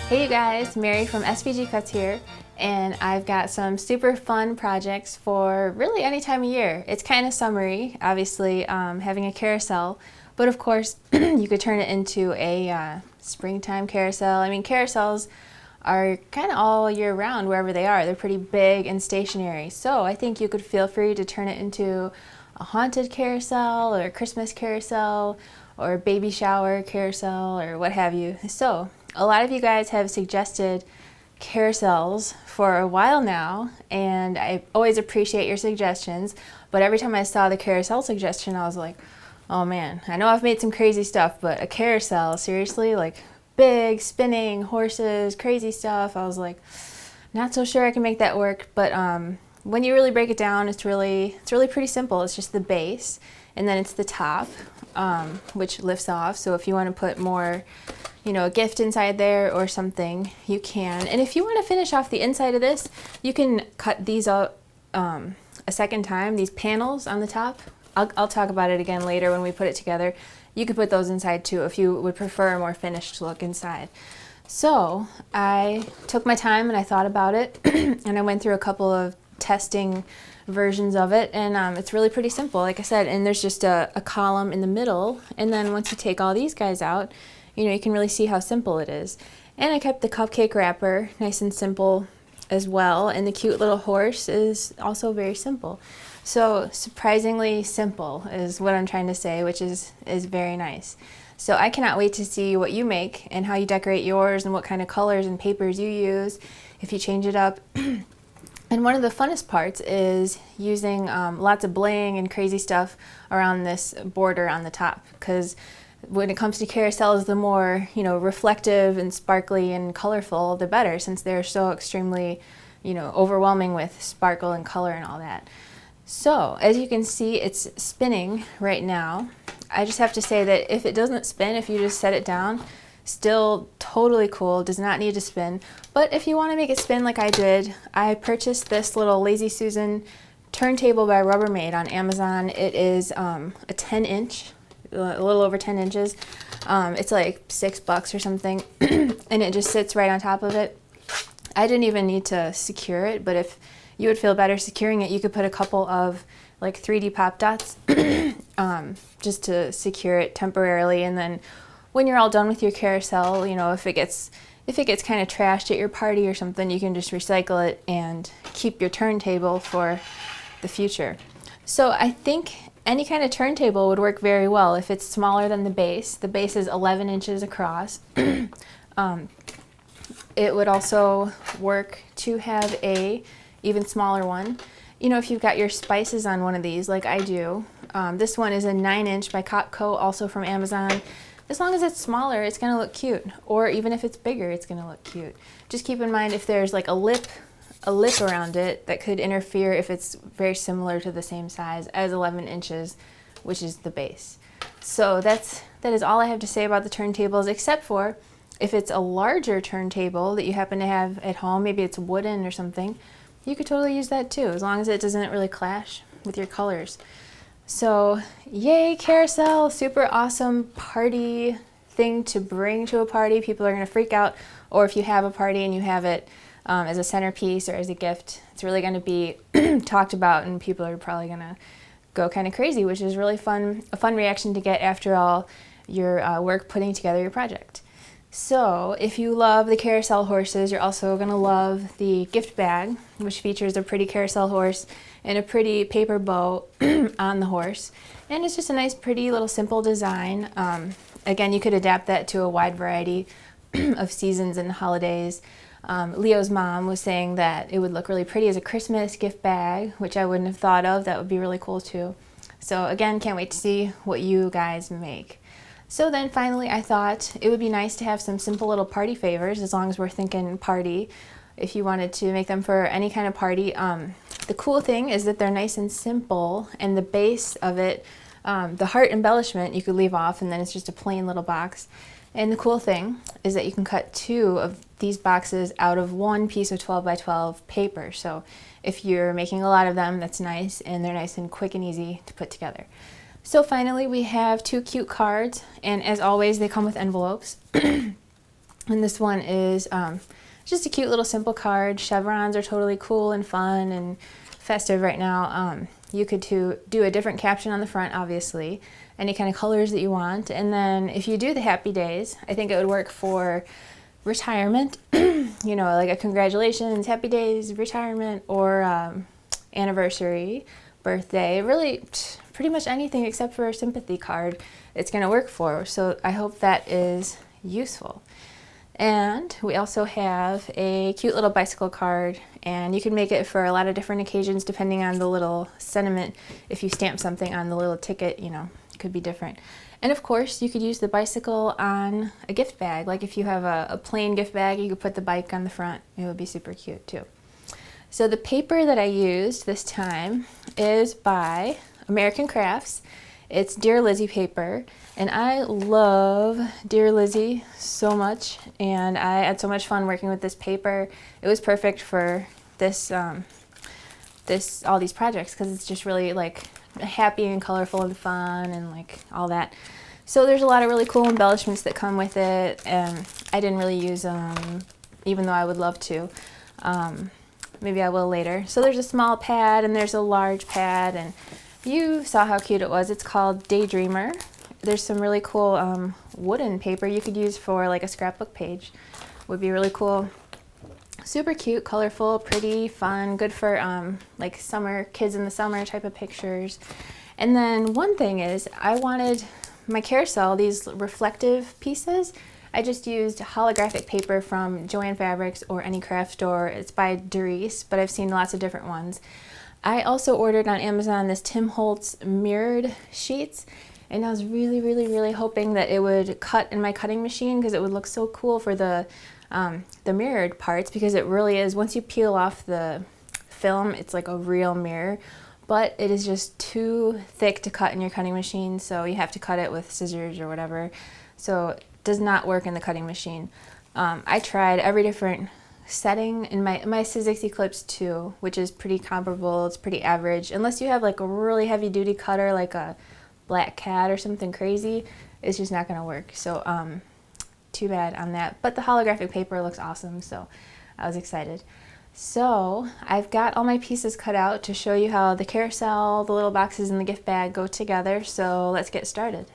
Hey you guys, Mary from SVG Cuts here, and I've got some super fun projects for really any time of year. It's kind of summery, obviously, having a carousel, but of course you could turn it into a springtime carousel. I mean, carousels are kind of all year round wherever they are. They're pretty big and stationary, so I think you could feel free to turn it into a haunted carousel or a Christmas carousel or a baby shower carousel or what have you. So a lot of you guys have suggested carousels for a while now, and I always appreciate your suggestions, but every time I saw the carousel suggestion I was like, oh man, I know I've made some crazy stuff, but a carousel, seriously? Like big spinning horses, crazy stuff. I was like, not so sure I can make that work, but when you really break it down, it's really pretty simple. It's just the base, and then it's the top, which lifts off. So if you want to put more, you know, a gift inside there or something, you can. And if you want to finish off the inside of this, you can cut these out a second time, these panels on the top. I'll talk about it again later when we put it together. You could put those inside too if you would prefer a more finished look inside. So I took my time and I thought about it and I went through a couple of testing versions of it, and it's really pretty simple, like I said, and there's just a column in the middle, and then once you take all these guys out, you know, you can really see how simple it is. And I kept the cupcake wrapper nice and simple as well, and the cute little horse is also very simple. So surprisingly simple is what I'm trying to say, which is very nice. So I cannot wait to see what you make and how you decorate yours and what kind of colors and papers you use, if you change it up. And one of the funnest parts is using lots of bling and crazy stuff around this border on the top, because when it comes to carousels, the more, you know, reflective and sparkly and colorful, the better, since they're so extremely, you know, overwhelming with sparkle and color and all that. So as you can see, it's spinning right now. I just have to say that if it doesn't spin, if you just set it down, still totally cool, does not need to spin. But if you want to make it spin like I did, I purchased this little Lazy Susan turntable by Rubbermaid on Amazon. It is a 10-inch, a little over 10 inches. It's like $6 or something, and it just sits right on top of it. I didn't even need to secure it, but if you would feel better securing it, you could put a couple of like 3D pop dots just to secure it temporarily, and then when you're all done with your carousel, you know, if it gets kind of trashed at your party or something, you can just recycle it and keep your turntable for the future. So I think any kind of turntable would work very well if it's smaller than the base. The base is 11 inches across. It would also work to have a even smaller one. You know, if you've got your spices on one of these, like I do, this one is a 9-inch by Copco, also from Amazon. As long as it's smaller, it's going to look cute. Or even if it's bigger, it's going to look cute. Just keep in mind if there's like a lip around it that could interfere if it's very similar to the same size as 11 inches, which is the base. So that is all I have to say about the turntables, except for If it's a larger turntable that you happen to have at home, maybe it's wooden or something, you could totally use that too, as long as it doesn't really clash with your colors. So yay, carousel, super awesome party thing to bring to a party. People are gonna freak out, or if you have a party and you have it as a centerpiece or as a gift, it's really gonna be talked about, and people are probably gonna go kind of crazy, which is really fun, a fun reaction to get after all your work putting together your project. So if you love the carousel horses, you're also going to love the gift bag, which features a pretty carousel horse and a pretty paper bow on the horse. And it's just a nice, pretty little simple design. Again, you could adapt that to a wide variety of seasons and holidays. Leo's mom was saying that it would look really pretty as a Christmas gift bag, which I wouldn't have thought of. That would be really cool too. So again, can't wait to see what you guys make. So then finally I thought it would be nice to have some simple little party favors, as long as we're thinking party, if you wanted to make them for any kind of party. The cool thing is that they're nice and simple, and the base of it, the heart embellishment, you could leave off, and then it's just a plain little box. And the cool thing is that you can cut 2 of these boxes out of 1 piece of 12 by 12 paper. So if you're making a lot of them, that's nice, and they're nice and quick and easy to put together. So finally we have 2 cute cards, and as always they come with envelopes. And this one is just a cute little simple card. Chevrons are totally cool and fun and festive right now. You could do a different caption on the front, obviously, any kind of colors that you want. And then if you do the Happy Days, I think it would work for retirement, you know, like a congratulations, Happy Days, retirement, or anniversary, birthday, really pretty much anything except for a sympathy card it's going to work for. So I hope that is useful. And we also have a cute little bicycle card, and you can make it for a lot of different occasions depending on the little sentiment. If you stamp something on the little ticket, you know, it could be different. And of course you could use the bicycle on a gift bag. Like if you have a plain gift bag, you could put the bike on the front. It would be super cute too. So the paper that I used this time is by American Crafts. It's Dear Lizzie paper, and I love Dear Lizzie so much, and I had so much fun working with this paper. It was perfect for this all these projects, because it's just really like happy and colorful and fun and like all that. So there's a lot of really cool embellishments that come with it, and I didn't really use them, even though I would love to. Maybe I will later. So there's a small pad and there's a large pad, and you saw how cute it was. It's called Daydreamer. There's some really cool wooden paper you could use for like a scrapbook page. Would be really cool. Super cute, colorful, pretty, fun, good for like summer, kids in the summer type of pictures. And then one thing is, I wanted my carousel, these reflective pieces, I just used holographic paper from Joann Fabrics or any craft store. It's by Doris, but I've seen lots of different ones. I also ordered on Amazon this Tim Holtz mirrored sheets, and I was really hoping that it would cut in my cutting machine, because it would look so cool for the mirrored parts, because it really is. Once you peel off the film, it's like a real mirror, but it is just too thick to cut in your cutting machine, so you have to cut it with scissors or whatever. So it does not work in the cutting machine. I tried every different setting in my Sizzix Eclipse 2, which is pretty comparable. It's pretty average, unless you have like a really heavy duty cutter like a Black Cat or something crazy. It's just not going to work. So too bad on that, but the holographic paper looks awesome, so I was excited. So I've got all my pieces cut out to show you how the carousel, the little boxes, and the gift bag go together, so let's get started.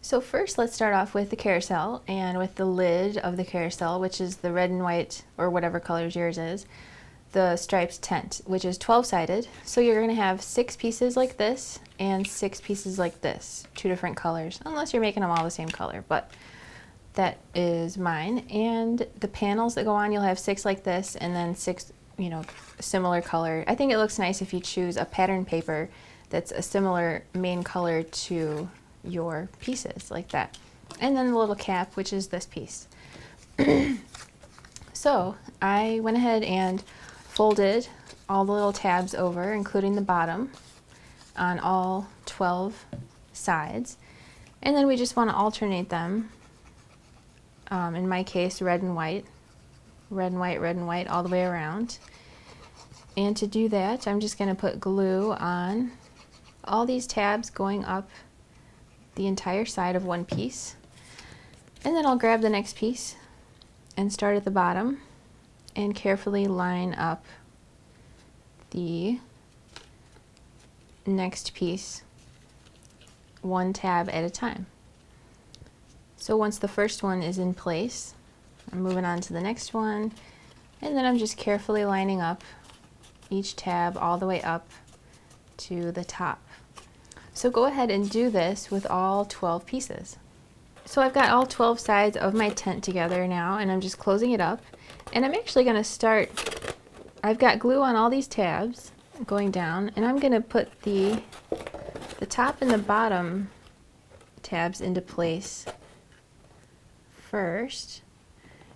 So first, let's start off with the carousel, and with the lid of the carousel, which is the red and white, or whatever colors yours is, the striped tent, which is 12-sided. So you're going to have 6 pieces like this, and 6 pieces like this, 2 different colors, unless you're making them all the same color, but that is mine. And the panels that go on, you'll have 6 like this, and then 6, you know, similar color. I think it looks nice if you choose a pattern paper that's a similar main color to your pieces, like that. And then the little cap, which is this piece. So I went ahead and folded all the little tabs over, including the bottom, on all 12 sides. And then we just want to alternate them in my case, red and white, red and white, red and white, all the way around. And to do that, I'm just going to put glue on all these tabs going up the entire side of one piece. And then I'll grab the next piece and start at the bottom and carefully line up the next piece one tab at a time. So once the first one is in place, I'm moving on to the next one, and then I'm just carefully lining up each tab all the way up to the top. So go ahead and do this with all 12 pieces. So I've got all 12 sides of my tent together now, and I'm just closing it up. And I'm actually going to start, I've got glue on all these tabs going down, and I'm going to put the top and the bottom tabs into place first.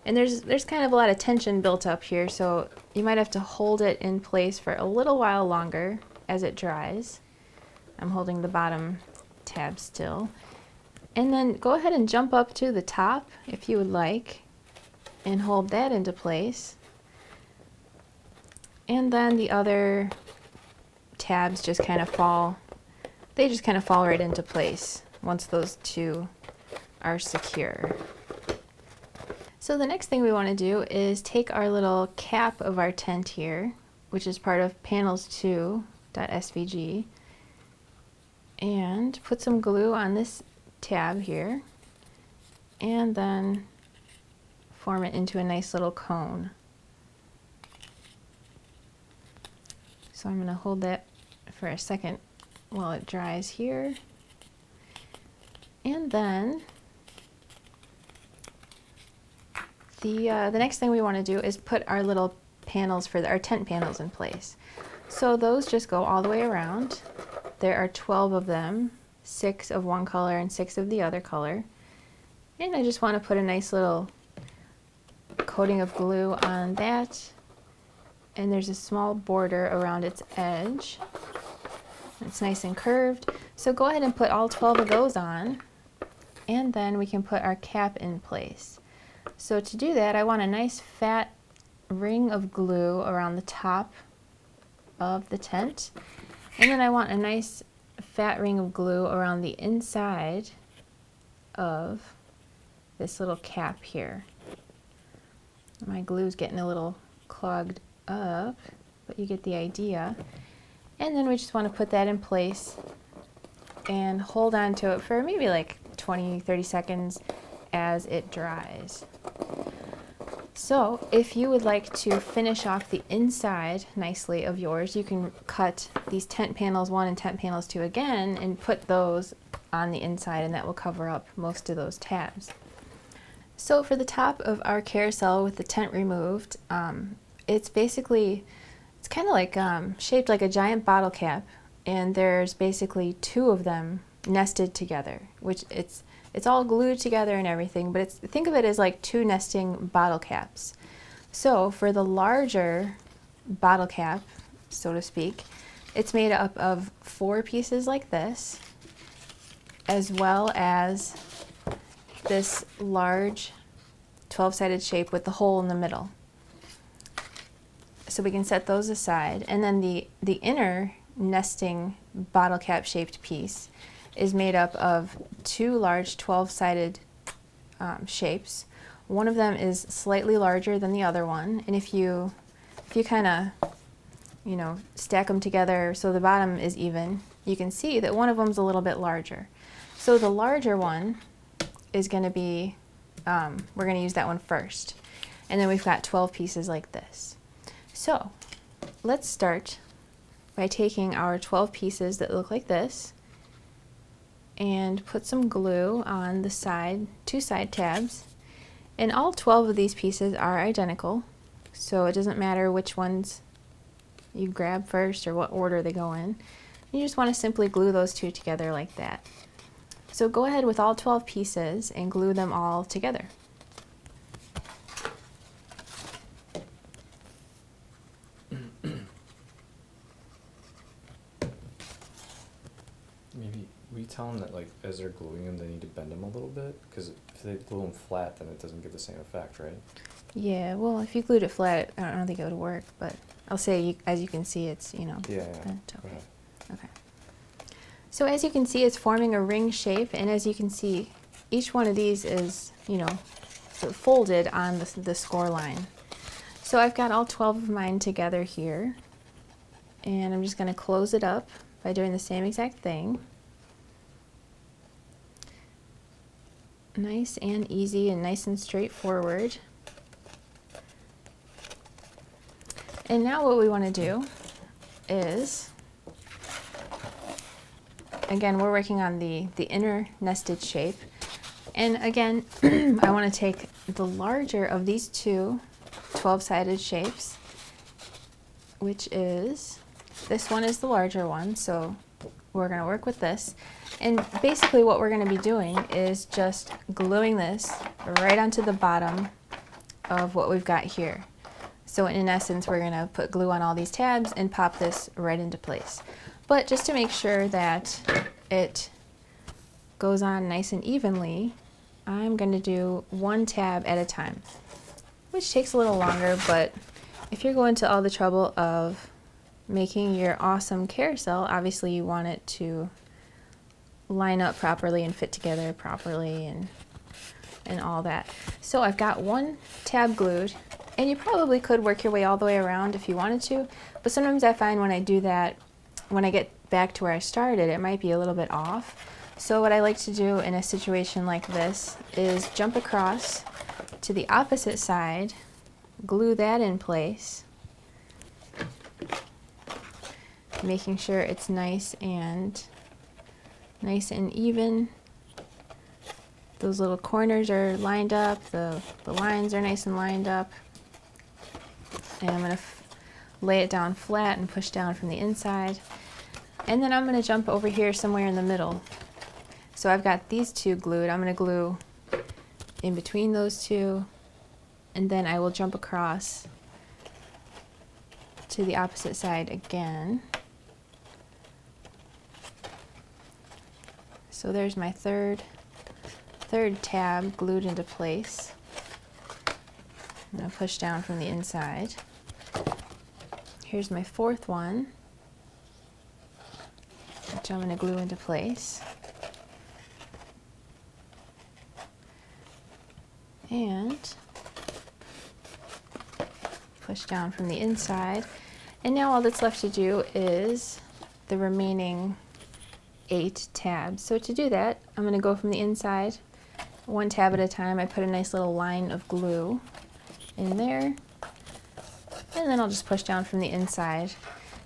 And there's kind of a lot of tension built up here, so you might have to hold it in place for a little while longer as it dries. I'm holding the bottom tab still. And then go ahead and jump up to the top if you would like and hold that into place. And then the other tabs just kind of fall, they just kind of fall right into place once those two are secure. So the next thing we want to do is take our little cap of our tent here, which is part of panels2.svg, and put some glue on this tab here, and then form it into a nice little cone. So I'm going to hold that for a second while it dries here, and then the next thing we want to do is put our little panels for our tent panels in place. So those just go all the way around. There are 12 of them, 6 of one color and 6 of the other color. And I just want to put a nice little coating of glue on that. And there's a small border around its edge. It's nice and curved. So go ahead and put all 12 of those on, and then we can put our cap in place. So to do that, I want a nice fat ring of glue around the top of the tent. And then I want a nice fat ring of glue around the inside of this little cap here. My glue's getting a little clogged up, but you get the idea. And then we just want to put that in place and hold on to it for maybe like 20-30 seconds as it dries. So if you would like to finish off the inside nicely of yours, you can cut these tent panels 1 and tent panels 2 again and put those on the inside, and that will cover up most of those tabs. So for the top of our carousel with the tent removed, it's kind of like shaped like a giant bottle cap, and there's basically 2 of them nested together, which it's all glued together and everything, but think of it as like 2 nesting bottle caps. So for the larger bottle cap, so to speak, it's made up of 4 pieces like this, as well as this large 12-sided shape with the hole in the middle. So we can set those aside, and then the inner nesting bottle cap shaped piece is made up of 2 large 12-sided shapes. One of them is slightly larger than the other one, and if you kind of, stack them together so the bottom is even, you can see that one of them is a little bit larger. So the larger one is going to be, we're going to use that one first, and then we've got 12 pieces like this. So let's start by taking our 12 pieces that look like this and put some glue on the 2 side tabs. And all 12 of these pieces are identical, so it doesn't matter which ones you grab first or what order they go in. You just want to simply glue those 2 together like that. So go ahead with all 12 pieces and glue them all together. Maybe we you tell them that, like, as they're gluing them, they need to bend them a little bit? Because if they glue them flat, then it doesn't give the same effect, right? Yeah, well, if you glued it flat, I don't think it would work, but I'll say, as you can see, it's, you know, Yeah. bent. Go ahead. Okay. So as you can see, it's forming a ring shape, and as you can see, each one of these is, you know, folded on the score line. So I've got all 12 of mine together here, and I'm just going to close it up by doing the same exact thing. Nice and easy and nice and straightforward. And now what we want to do is, again, we're working on the inner nested shape. And again, I want to take the larger of these two 12-sided shapes, which is, this one is the larger one, so we're going to work with this. And basically what we're going to be doing is just gluing this right onto the bottom of what we've got here. So in essence, we're going to put glue on all these tabs and pop this right into place. But just to make sure that it goes on nice and evenly, I'm going to do one tab at a time, which takes a little longer, but if you're going to all the trouble of making your awesome carousel, obviously you want it to line up properly and fit together properly and all that. So I've got one tab glued, and you probably could work your way all the way around if you wanted to, but sometimes I find when I do that, when I get back to where I started, it might be a little bit off. So what I like to do in a situation like this is jump across to the opposite side, glue that in place, making sure it's nice and even. Those little corners are lined up, the lines are nice and lined up. And I'm going to lay it down flat and push down from the inside. And then I'm going to jump over here somewhere in the middle. So I've got these two glued. I'm going to glue in between those two, and then I will jump across to the opposite side again. So there's my third tab glued into place. I'm going to push down from the inside. Here's my fourth one, which I'm going to glue into place. And push down from the inside. And now all that's left to do is the remaining 8 tabs. So to do that, I'm going to go from the inside, one tab at a time. I put a nice little line of glue in there, and then I'll just push down from the inside.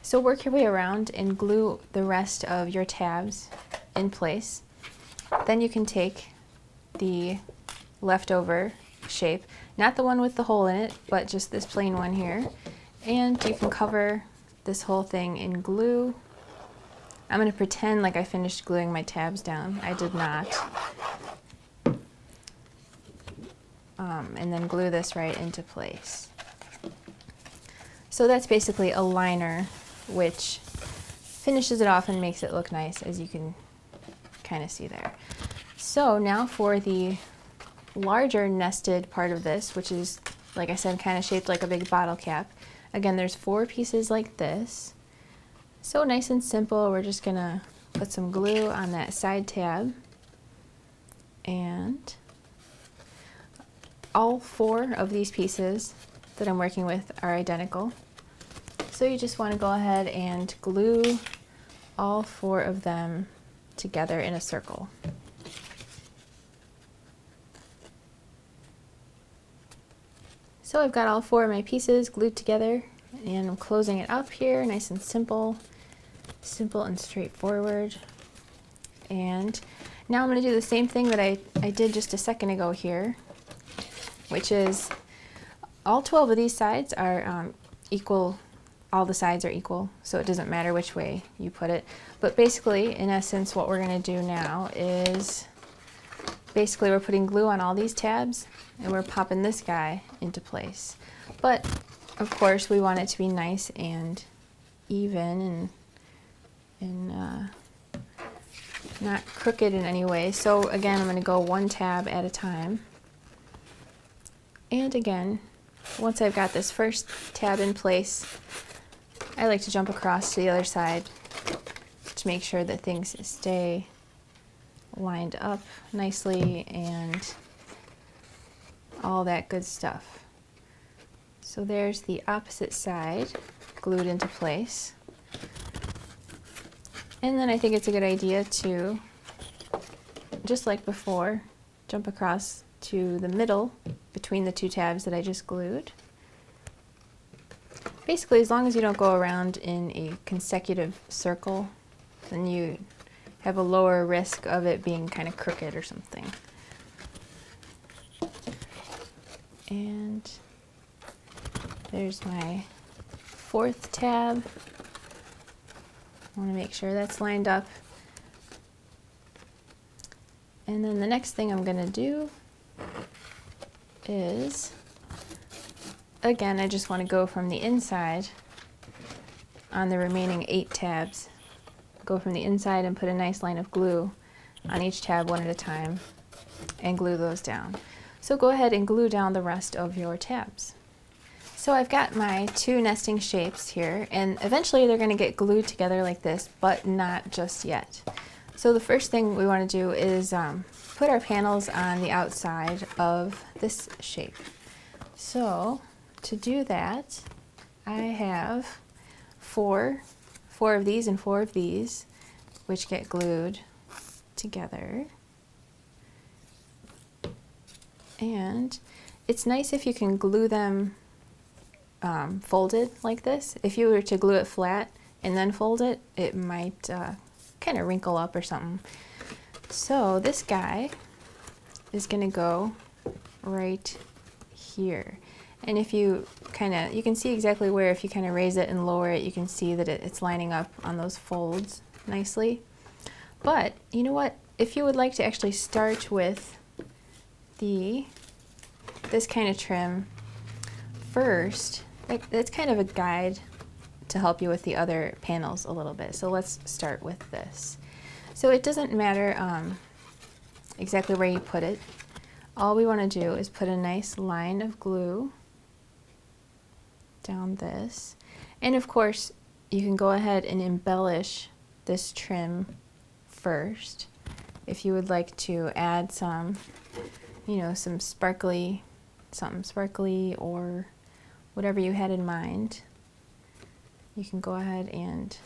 So work your way around and glue the rest of your tabs in place. Then you can take the leftover shape, not the one with the hole in it, but just this plain one here, and you can cover this whole thing in glue. I'm going to pretend like I finished gluing my tabs down. I did not. And then glue this right into place. So that's basically a liner, which finishes it off and makes it look nice, as you can kind of see there. So now for the larger nested part of this, which is, like I said, kind of shaped like a big bottle cap. Again, there's 4 pieces like this. So nice and simple. We're just gonna put some glue on that side tab, and all 4 of these pieces that I'm working with are identical. So you just want to go ahead and glue all 4 of them together in a circle. So I've got all 4 of my pieces glued together, and I'm closing it up here, nice and simple and straightforward. And now I'm going to do the same thing that I did just a second ago here, which is all 12 of these sides are equal. All the sides are equal, so it doesn't matter which way you put it. But basically, in essence, what we're going to do now is basically we're putting glue on all these tabs, and we're popping this guy into place. But of course, we want it to be nice and even and not crooked in any way. So again, I'm going to go one tab at a time. And again, once I've got this first tab in place, I like to jump across to the other side to make sure that things stay lined up nicely and all that good stuff. So there's the opposite side glued into place. And then I think it's a good idea to, just like before, jump across to the middle between the two tabs that I just glued. Basically, as long as you don't go around in a consecutive circle, then you have a lower risk of it being kind of crooked or something. And there's my fourth tab. I want to make sure that's lined up. And then the next thing I'm going to do is, again, I just want to go from the inside on the remaining 8 tabs. Go from the inside and put a nice line of glue on each tab one at a time and glue those down. So go ahead and glue down the rest of your tabs. So I've got my 2 nesting shapes here, and eventually they're going to get glued together like this, but not just yet. So the first thing we want to do is put our panels on the outside of this shape. So to do that, I have four of these and 4 of these, which get glued together. And it's nice if you can glue them folded like this. If you were to glue it flat and then fold it, it might kind of wrinkle up or something. So this guy is going to go right here. And if you you can see exactly where, if you kind of raise it and lower it, you can see that it's lining up on those folds nicely. But you know what? If you would like to actually start with this kind of trim first, that's kind of a guide to help you with the other panels a little bit. So let's start with this. So it doesn't matter exactly where you put it. All we want to do is put a nice line of glue down this. And of course, you can go ahead and embellish this trim first. If you would like to add some, some something sparkly or whatever you had in mind, you can go ahead and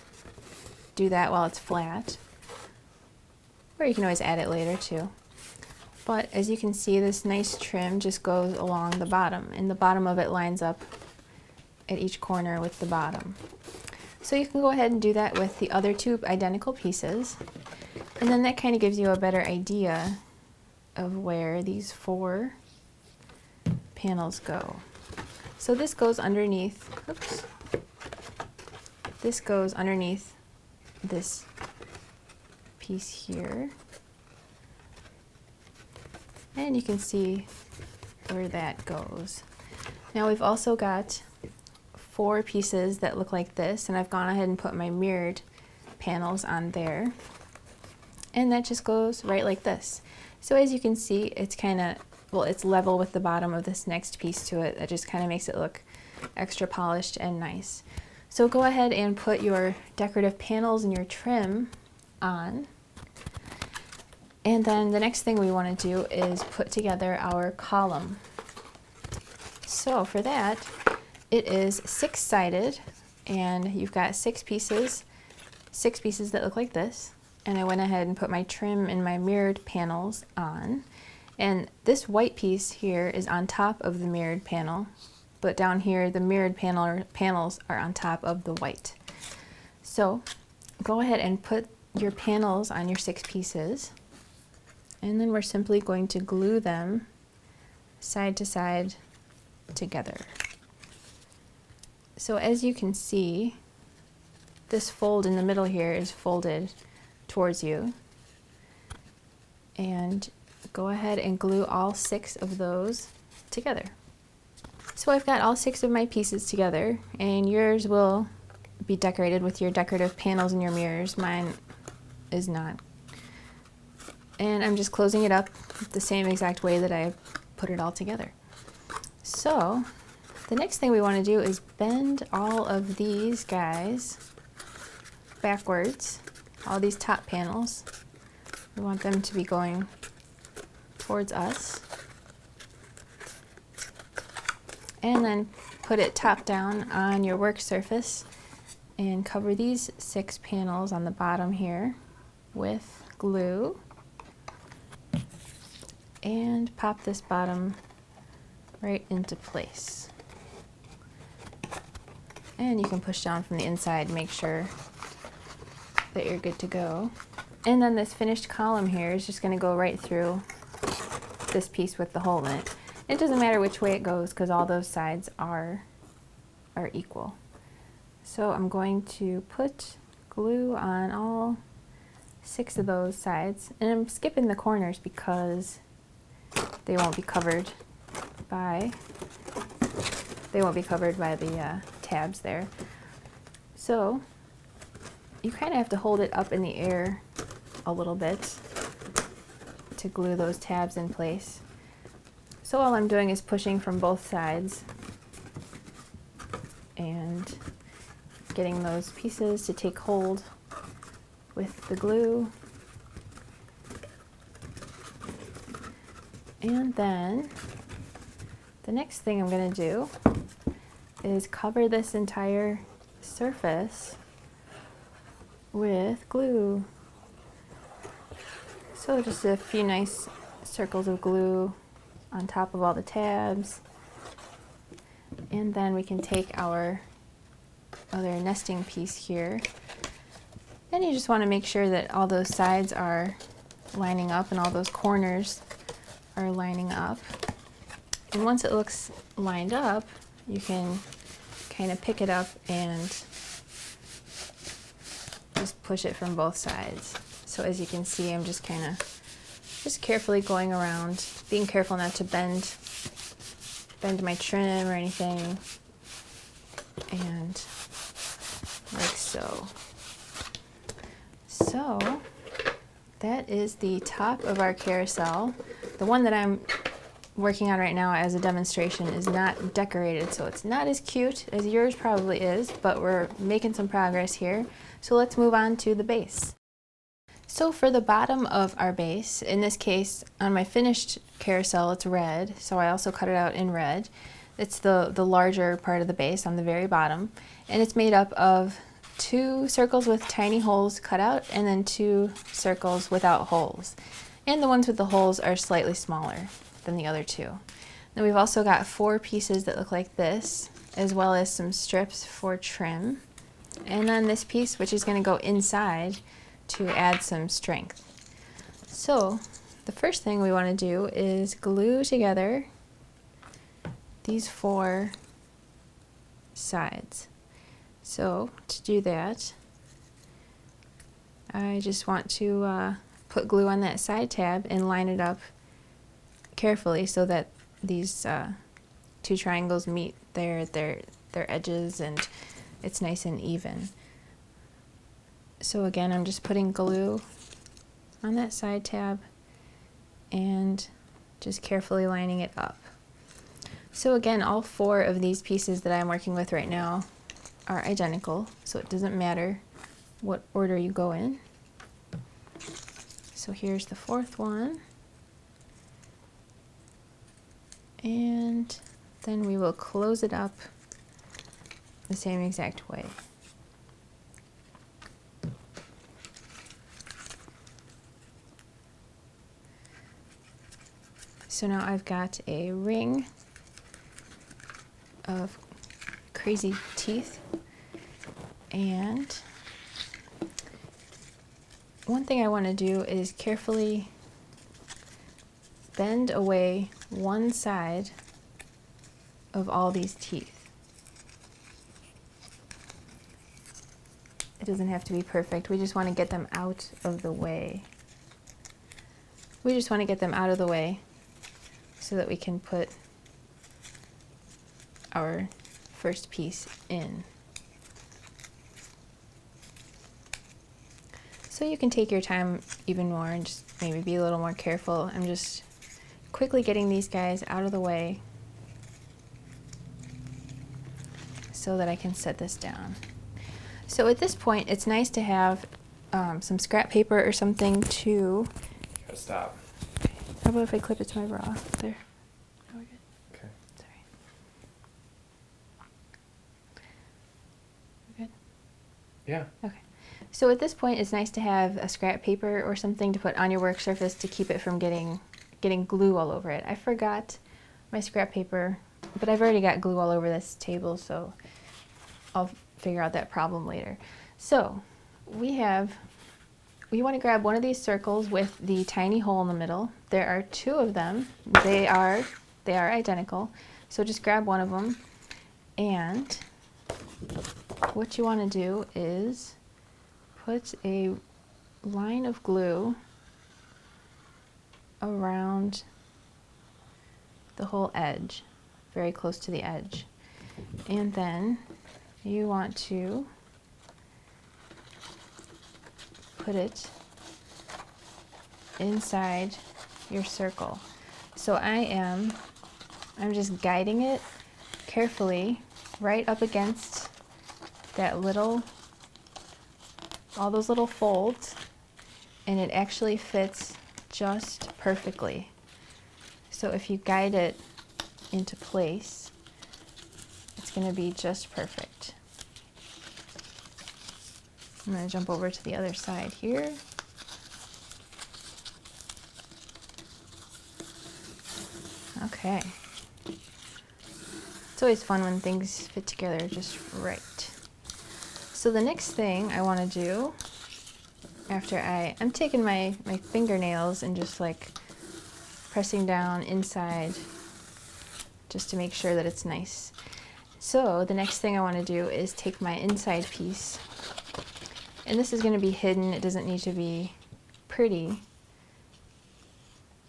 do that while it's flat. Or you can always add it later too. But as you can see, this nice trim just goes along the bottom, and the bottom of it lines up at each corner with the bottom. So you can go ahead and do that with the other 2 identical pieces, and then that kind of gives you a better idea of where these 4 panels go. So this goes underneath, oops, this goes underneath this piece here, and you can see where that goes. Now we've also got 4 pieces that look like this, and I've gone ahead and put my mirrored panels on there, and that just goes right like this. So as you can see, it's it's level with the bottom of this next piece to it. That just kind of makes it look extra polished and nice. So go ahead and put your decorative panels and your trim on. And then the next thing we want to do is put together our column. So for that, it is 6-sided, and you've got 6 pieces that look like this. And I went ahead and put my trim and my mirrored panels on. And this white piece here is on top of the mirrored panel, but down here the mirrored panels are on top of the white. So go ahead and put your panels on your 6 pieces, and then we're simply going to glue them side to side together. So as you can see, this fold in the middle here is folded towards you, and go ahead and glue all 6 of those together. So I've got all 6 of my pieces together, and yours will be decorated with your decorative panels and your mirrors. Mine is not. And I'm just closing it up the same exact way that I put it all together. So the next thing we want to do is bend all of these guys backwards, all these top panels. We want them to be going towards us. And then put it top down on your work surface and cover these 6 panels on the bottom here with glue. And pop this bottom right into place. And you can push down from the inside, make sure that you're good to go. And then this finished column here is just going to go right through this piece with the hole in it. It doesn't matter which way it goes because all those sides are equal. So I'm going to put glue on all 6 of those sides, and I'm skipping the corners because they won't be covered by the tabs there. So you kind of have to hold it up in the air a little bit to glue those tabs in place. So all I'm doing is pushing from both sides and getting those pieces to take hold with the glue. And then the next thing I'm going to do is cover this entire surface with glue. So just a few nice circles of glue on top of all the tabs. And then we can take our other nesting piece here. And you just want to make sure that all those sides are lining up and all those corners are lining up. And once it looks lined up, you can kind of pick it up and just push it from both sides. So as you can see, I'm just kind of carefully going around, being careful not to bend my trim or anything, and like so. So that is the top of our carousel. The one that I'm working on right now as a demonstration is not decorated, so it's not as cute as yours probably is, but we're making some progress here. So let's move on to the base. So for the bottom of our base, in this case on my finished carousel it's red, so I also cut it out in red. It's the larger part of the base on the very bottom, and it's made up of 2 circles with tiny holes cut out and then 2 circles without holes. And the ones with the holes are slightly smaller than the other 2. Then we've also got 4 pieces that look like this, as well as some strips for trim. And then this piece, which is going to go inside to add some strength. So the first thing we want to do is glue together these 4 sides. So to do that, I just want to put glue on that side tab and line it up carefully so that these 2 triangles meet their edges and it's nice and even. So again, I'm just putting glue on that side tab and just carefully lining it up. So again, all 4 of these pieces that I'm working with right now are identical, so it doesn't matter what order you go in. So here's the 4th one. And then we will close it up the same exact way. So now I've got a ring of crazy teeth, and one thing I want to do is carefully bend away one side of all these teeth. It doesn't have to be perfect, we just want to get them out of the way. We just want to get them out of the way so that we can put our first piece in. So you can take your time even more and just maybe be a little more careful. I'm just quickly getting these guys out of the way so that I can set this down. So at this point, it's nice to have some scrap paper or something to... Gotta stop. How about if I clip it to my bra? There. Oh, we're good. Okay. Sorry. We're good? Yeah. Okay. So at this point, it's nice to have a scrap paper or something to put on your work surface to keep it from getting glue all over it. I forgot my scrap paper, but I've already got glue all over this table, so I'll figure out that problem later. So we want to grab one of these circles with the tiny hole in the middle. There are two of them. They are identical. So just grab one of them, and what you want to do is put a line of glue around the whole edge, very close to the edge. And then you want to put it inside your circle. So I'm just guiding it carefully right up against that all those little folds, and it actually fits just perfectly. So if you guide it into place, it's going to be just perfect. I'm going to jump over to the other side here. Okay. It's always fun when things fit together just right. So the next thing I want to do, after I'm taking my fingernails and just like pressing down inside just to make sure that it's nice. So the next thing I want to do is take my inside piece, and this is going to be hidden. It doesn't need to be pretty,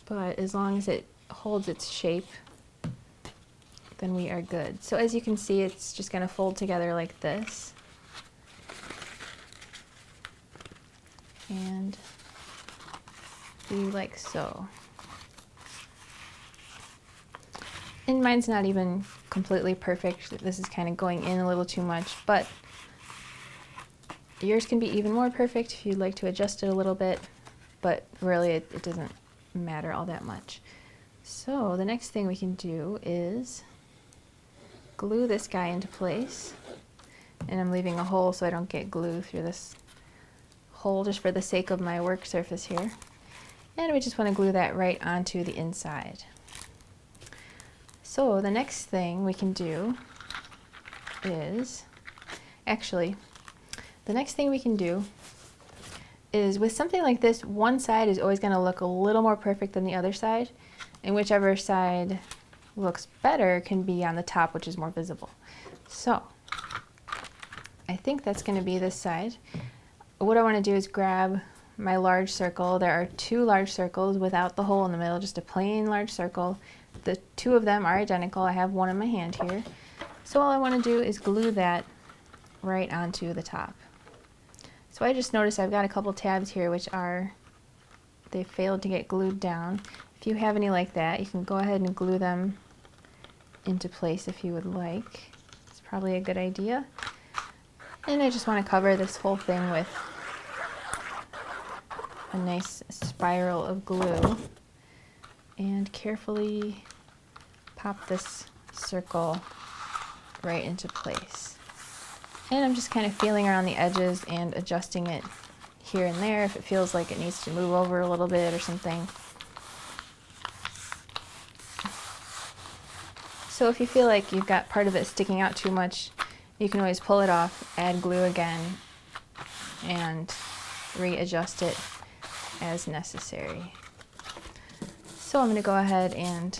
but as long as it holds its shape, then we are good. So as you can see, it's just going to fold together like this. And be like so. And mine's not even completely perfect. This is kind of going in a little too much, but yours can be even more perfect if you'd like to adjust it a little bit, but really it doesn't matter all that much. So the next thing we can do is glue this guy into place, and I'm leaving a hole so I don't get glue through this hole just for the sake of my work surface here. And we just want to glue that right onto the inside. So the next thing we can do is, the next thing we can do is with something like this, one side is always going to look a little more perfect than the other side, and whichever side looks better can be on the top, which is more visible. So I think that's going to be this side. What I want to do is grab my large circle. There are two large circles without the hole in the middle, just a plain large circle. The two of them are identical. I have one in my hand here. So all I want to do is glue that right onto the top. So I just noticed I've got a couple tabs here they failed to get glued down. If you have any like that, you can go ahead and glue them into place if you would like. It's probably a good idea. And I just want to cover this whole thing with a nice spiral of glue and carefully pop this circle right into place. And I'm just kind of feeling around the edges and adjusting it here and there if it feels like it needs to move over a little bit or something. So if you feel like you've got part of it sticking out too much, you can always pull it off, add glue again, and readjust it as necessary. So I'm going to go ahead and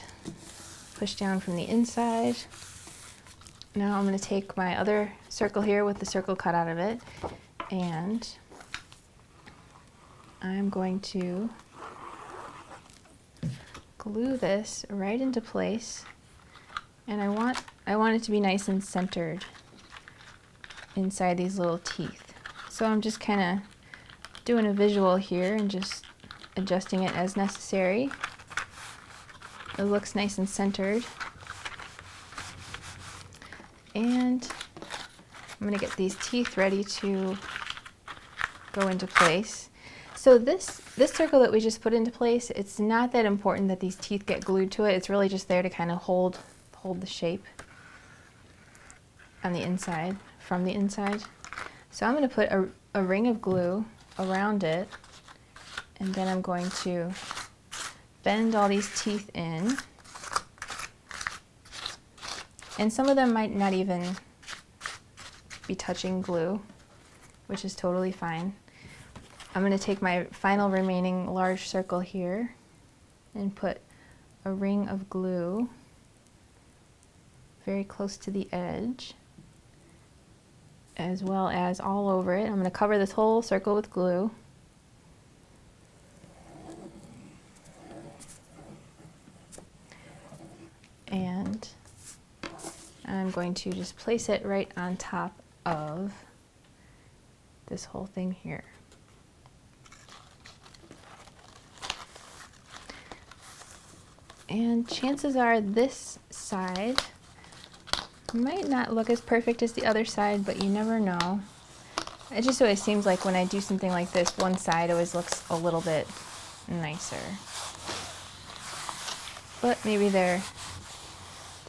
push down from the inside. Now I'm going to take my other circle here with the circle cut out of it, and I'm going to glue this right into place, and I want it to be nice and centered inside these little teeth. So I'm just kind of doing a visual here and just adjusting it as necessary. It looks nice and centered. And I'm going to get these teeth ready to go into place. So this circle that we just put into place, it's not that important that these teeth get glued to it. It's really just there to kind of hold the shape on the inside, from the inside. So I'm going to put a ring of glue around it, and then I'm going to bend all these teeth in. And some of them might not even be touching glue, which is totally fine. I'm going to take my final remaining large circle here and put a ring of glue very close to the edge, as well as all over it. I'm going to cover this whole circle with glue. And I'm going to just place it right on top of this whole thing here. And chances are this side might not look as perfect as the other side, but you never know. It just always seems like when I do something like this, one side always looks a little bit nicer. But maybe they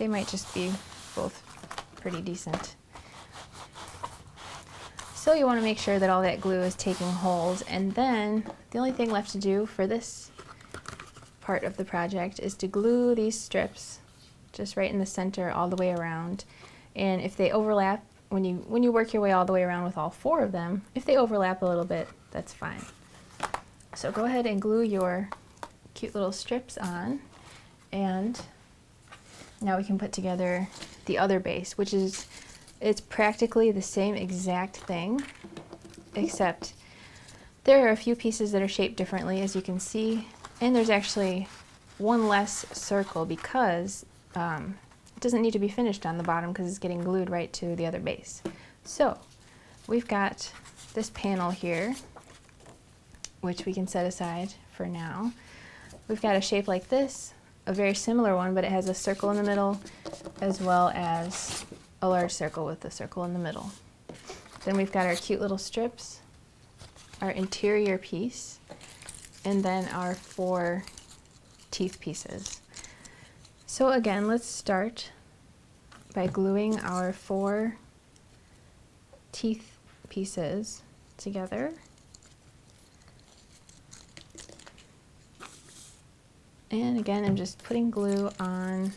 might just be both pretty decent. So you want to make sure that all that glue is taking hold, and then the only thing left to do for this part of the project is to glue these strips just right in the center all the way around. And if they overlap, when you work your way all the way around with all 4 of them, if they overlap a little bit, that's fine. So go ahead and glue your cute little strips on, and now we can put together the other base, which is, it's practically the same exact thing, except there are a few pieces that are shaped differently, as you can see. And there's actually one less circle because it doesn't need to be finished on the bottom because it's getting glued right to the other base. So we've got this panel here, which we can set aside for now. We've got a shape like this, a very similar one, but it has a circle in the middle as well as a large circle with a circle in the middle. Then we've got our cute little strips, our interior piece, and then our 4 teeth pieces. So again, let's start by gluing our 4 teeth pieces together. And again, I'm just putting glue on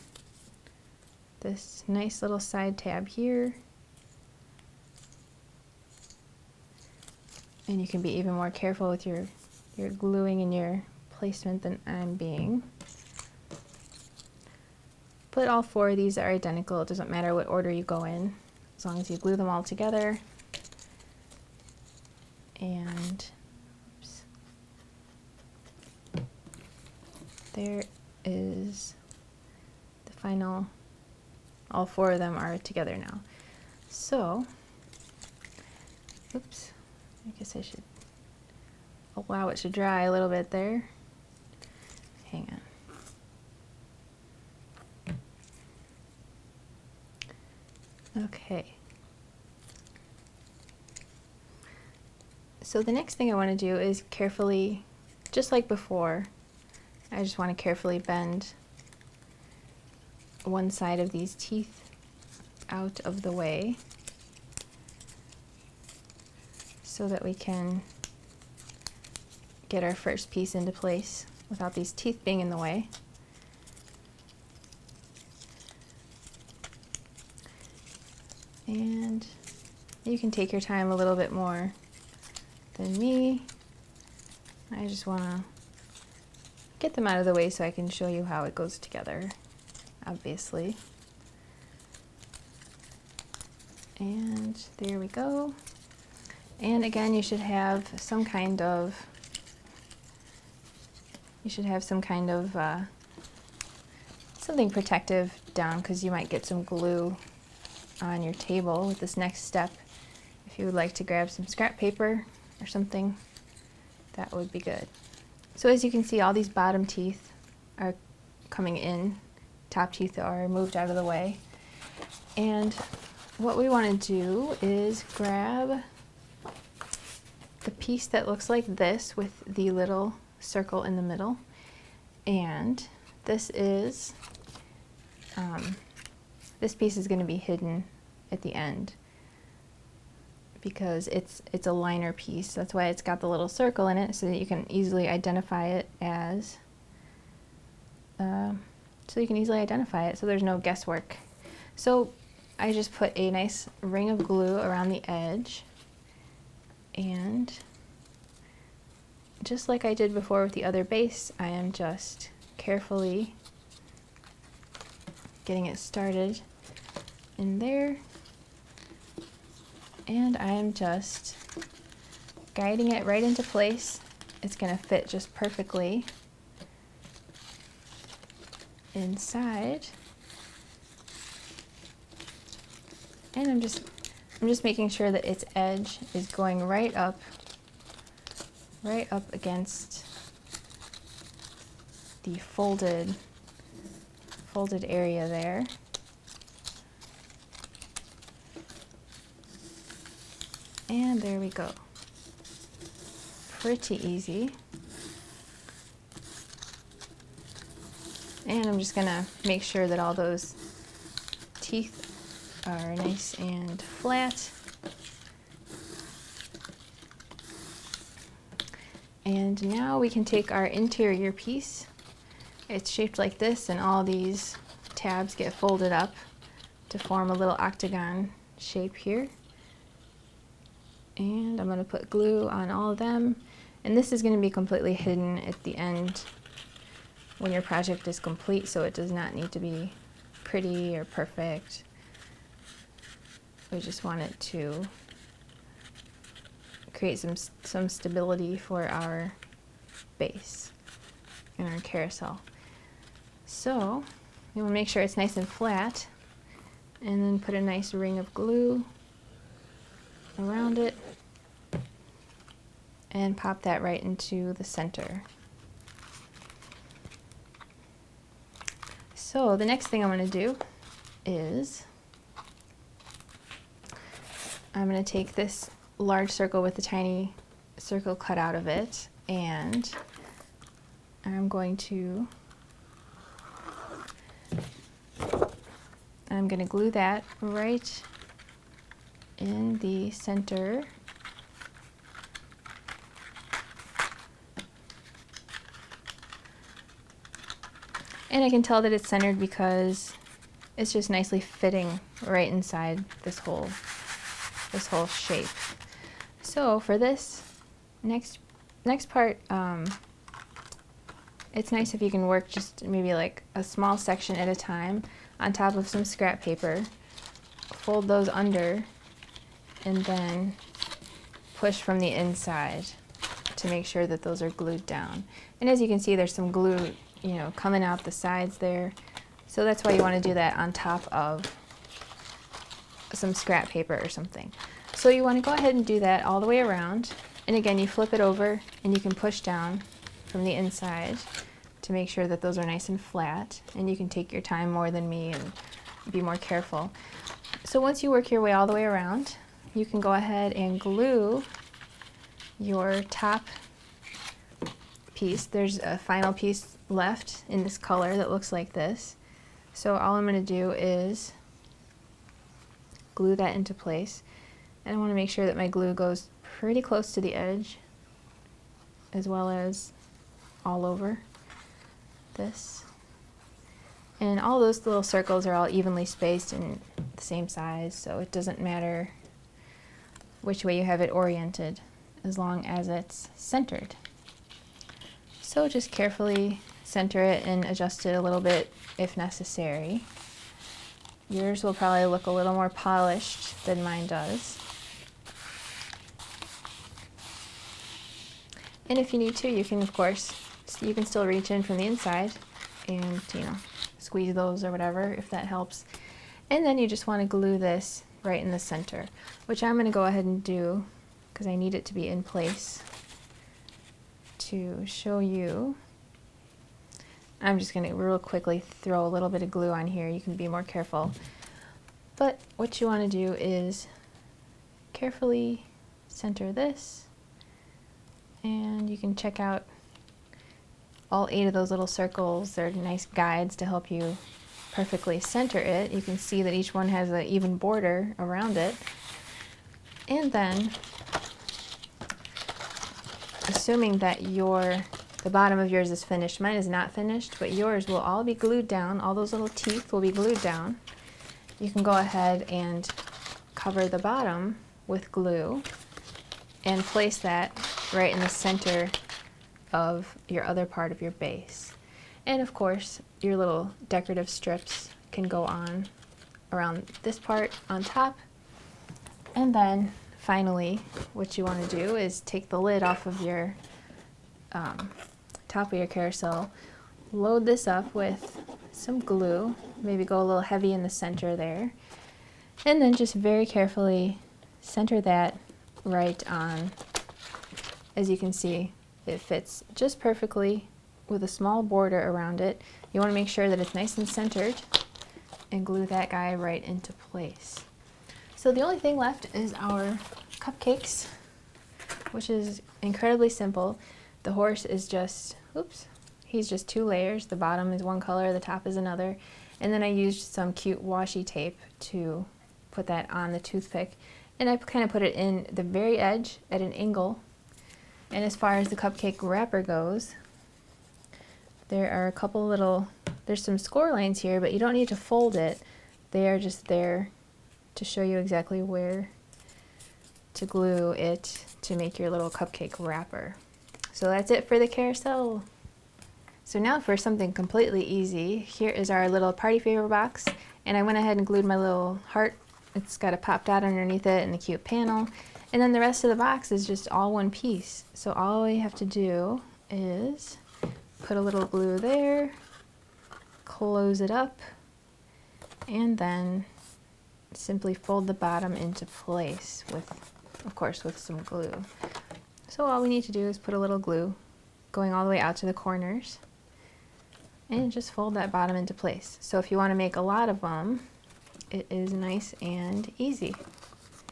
this nice little side tab here. And you can be even more careful with your gluing and your placement than I'm being. But all 4 of these are identical. It doesn't matter what order you go in, as long as you glue them all together. And oops, there is the final, all 4 of them are together now. So, oops, I guess I should allow it to dry a little bit there. Hang on. Okay. So the next thing I want to do is carefully, just like before, I just want to carefully bend one side of these teeth out of the way so that we can get our first piece into place without these teeth being in the way. And you can take your time a little bit more than me. I just want to get them out of the way so I can show you how it goes together, obviously. And there we go. And again, you should have some kind of something protective down, because you might get some glue on your table with this next step. If you would like to grab some scrap paper or something that would be good. So as you can see, all these bottom teeth are coming in, top teeth are moved out of the way. And what we want to do is grab the piece that looks like this with the little circle in the middle, and this is this piece is going to be hidden at the end because it's a liner piece. That's why it's got the little circle in it, so that you can easily identify it as so there's no guesswork. So I just put a nice ring of glue around the edge, and just like I did before with the other base, I am just carefully getting it started in there, and I am just guiding it right into place. It's going to fit just perfectly inside, and I'm just making sure that its edge is going right up against the folded area there. And there we go. Pretty easy. And I'm just gonna make sure that all those teeth are nice and flat. And now we can take our interior piece. It's shaped like this, and all these tabs get folded up to form a little octagon shape here. And I'm going to put glue on all of them, and this is going to be completely hidden at the end when your project is complete, so it does not need to be pretty or perfect. We just want it to create some stability for our base and our carousel. So you want to make sure it's nice and flat, and then put a nice ring of glue around it and pop that right into the center. So the next thing I'm going to do is I'm going to take this large circle with the tiny circle cut out of it, and I'm going to glue that right in the center. And I can tell that it's centered because it's just nicely fitting right inside this whole shape. So for this next part, it's nice if you can work just maybe like a small section at a time on top of some scrap paper, fold those under, and then push from the inside to make sure that those are glued down. And as you can see, there's some glue, coming out the sides there. So that's why you want to do that on top of some scrap paper or something. So you want to go ahead and do that all the way around. And again, you flip it over and you can push down from the inside to make sure that those are nice and flat. And you can take your time more than me and be more careful. So once you work your way all the way around, you can go ahead and glue your top piece. There's a final piece left in this color that looks like this. So all I'm going to do is glue that into place. And I want to make sure that my glue goes pretty close to the edge, as well as all over this. And all those little circles are all evenly spaced and the same size, so it doesn't matter which way you have it oriented, as long as it's centered. So just carefully center it and adjust it a little bit if necessary. Yours will probably look a little more polished than mine does. And if you need to, you can, of course, you can still reach in from the inside and, squeeze those or whatever, if that helps. And then you just want to glue this right in the center, which I'm going to go ahead and do because I need it to be in place to show you, I'm just going to real quickly throw a little bit of glue on here. You can be more careful. But what you want to do is carefully center this, and you can check out all 8 of those little circles. They're nice guides to help you perfectly center it. You can see that each one has an even border around it. And then, assuming that the bottom of yours is finished, mine is not finished, but yours will all be glued down. All those little teeth will be glued down. You can go ahead and cover the bottom with glue and place that right in the center of your other part of your base. And of course, your little decorative strips can go on around this part on top. And then finally, what you want to do is take the lid off of your top of your carousel, load this up with some glue, maybe go a little heavy in the center there, and then just very carefully center that right on. As you can see, it fits just perfectly with a small border around it. You want to make sure that it's nice and centered and glue that guy right into place. So the only thing left is our cupcakes, which is incredibly simple. The horse is just, he's just 2 layers. The bottom is one color, the top is another. And then I used some cute washi tape to put that on the toothpick. And I kind of put it in the very edge at an angle. And as far as the cupcake wrapper goes, there are a couple little, there's some score lines here, but you don't need to fold it. They are just there to show you exactly where to glue it to make your little cupcake wrapper. So that's it for the carousel. So now for something completely easy, here is our little party favor box, and I went ahead and glued my little heart. It's got a pop dot underneath it and a cute panel, and then the rest of the box is just all one piece. So all we have to do is put a little glue there, close it up, and then simply fold the bottom into place with, of course, with some glue. So all we need to do is put a little glue going all the way out to the corners and just fold that bottom into place. So if you want to make a lot of them, it is nice and easy.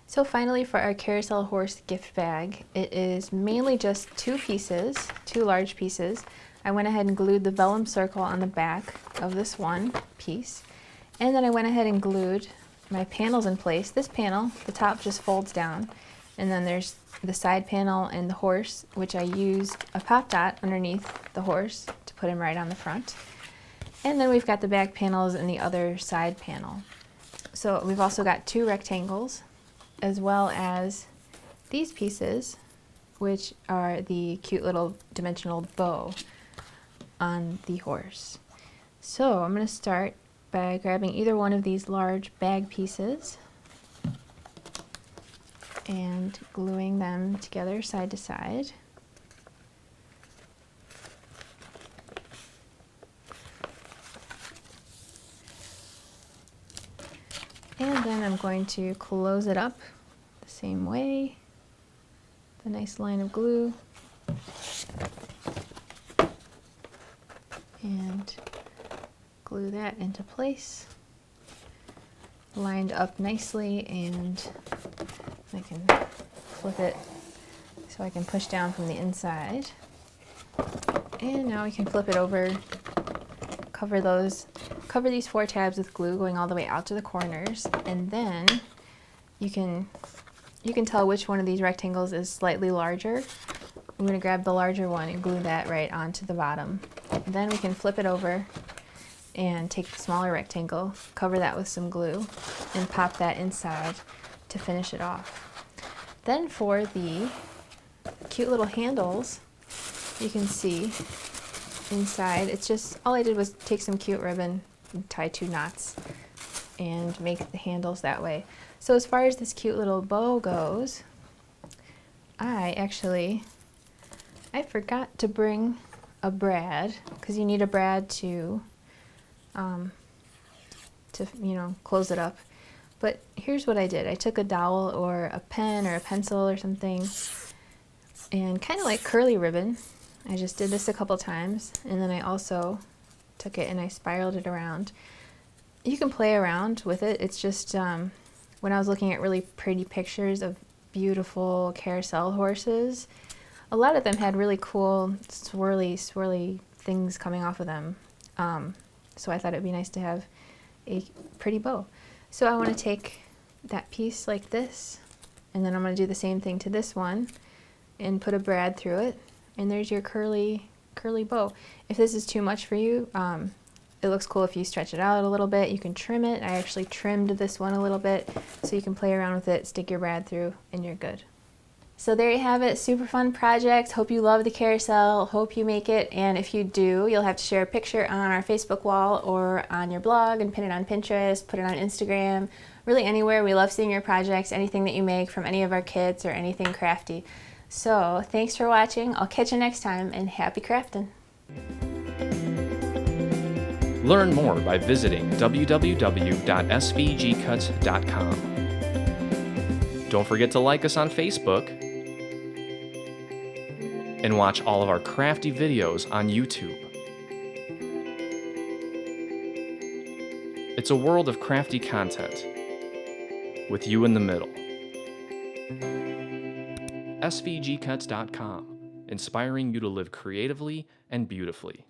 So finally, for our Carousel Horse Gift Bag, it is mainly just 2 pieces, 2 large pieces. I went ahead and glued the vellum circle on the back of this one piece, and then I went ahead and glued my panels in place. This panel, the top just folds down, and then there's the side panel and the horse, which I used a pop dot underneath the horse to put him right on the front. And then we've got the back panels and the other side panel. So we've also got 2 rectangles, as well as these pieces, which are the cute little dimensional bow on the horse. So I'm going to start by grabbing either one of these large bag pieces and gluing them together side to side. And then I'm going to close it up the same way, the nice line of glue, and glue that into place, lined up nicely, and I can flip it so I can push down from the inside. And now we can flip it over, cover these 4 tabs with glue going all the way out to the corners, and then you can tell which one of these rectangles is slightly larger. I'm going to grab the larger one and glue that right onto the bottom. Then we can flip it over and take the smaller rectangle, cover that with some glue, and pop that inside to finish it off. Then for the cute little handles, you can see inside, it's just, all I did was take some cute ribbon and tie 2 knots and make the handles that way. So as far as this cute little bow goes, I forgot to bring a brad, because you need a brad to close it up. But here's what I did. I took a dowel or a pen or a pencil or something, and kind of like curly ribbon, I just did this a couple times, and then I also took it and I spiraled it around. You can play around with it. It's just when I was looking at really pretty pictures of beautiful carousel horses, a lot of them had really cool swirly things coming off of them. So I thought it'd be nice to have a pretty bow. So I want to take that piece like this, and then I'm going to do the same thing to this one and put a brad through it, and there's your curly bow. If this is too much for you, it looks cool if you stretch it out a little bit. You can trim it. I actually trimmed this one a little bit so you can play around with it, stick your brad through, and you're good. So there you have it, super fun project. Hope you love the carousel, hope you make it, and if you do, you'll have to share a picture on our Facebook wall or on your blog and pin it on Pinterest, put it on Instagram, really anywhere. We love seeing your projects, anything that you make from any of our kits or anything crafty. So thanks for watching. I'll catch you next time, and happy crafting. Learn more by visiting www.svgcuts.com. Don't forget to like us on Facebook and watch all of our crafty videos on YouTube. It's a world of crafty content with you in the middle. SVGcuts.com, inspiring you to live creatively and beautifully.